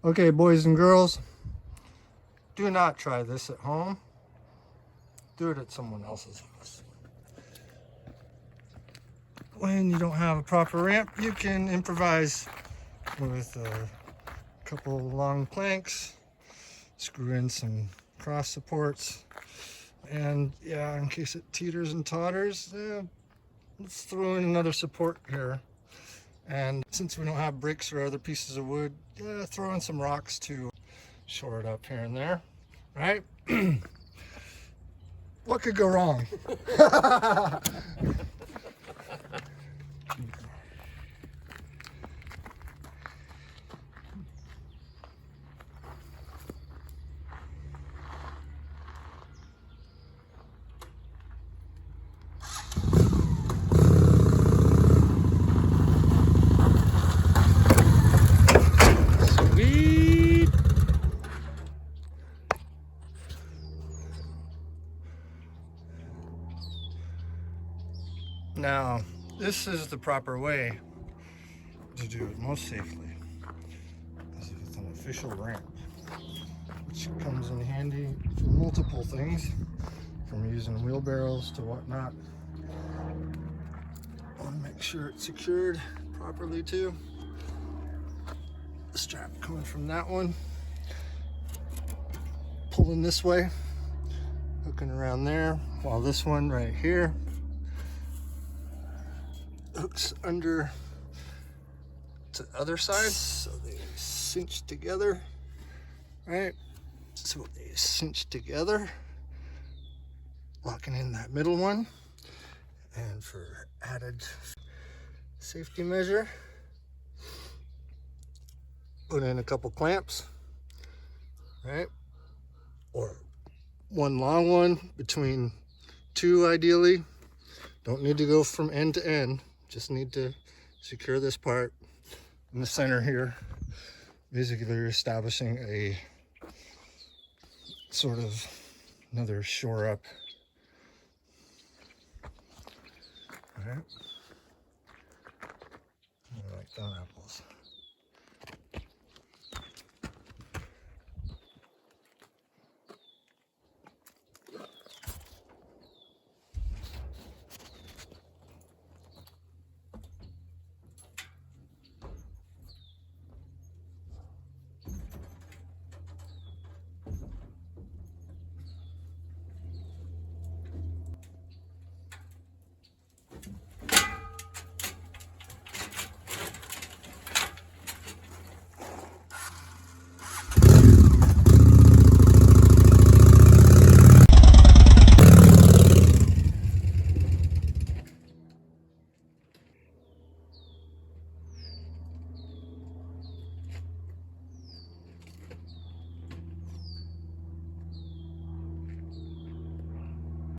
Okay, boys and girls, do not try this at home. Do it at someone else's house. When you don't have a proper ramp, you can improvise with a couple long planks, screw in some cross supports, and yeah, in case it teeters and totters, let's throw in another support here. And since we don't have bricks or other pieces of wood, throw in some rocks to shore it up here and there, right? What could go wrong? Sweet. Now, this is the proper way to do it most safely. This is an official ramp, which comes in handy for multiple things, from using wheelbarrows to whatnot. I want to make sure it's secured properly too. The strap coming from that one, pulling this way, hooking around there, while this one right here hooks under to the other side, so they cinch together, right? So they cinch together, locking in that middle one. And for added safety measure, put in a couple clamps, right? Or one long one between two ideally. Don't need to go from end to end, just need to secure this part in the center here. Basically, you're establishing a sort of another shore up. All right. I like those apples.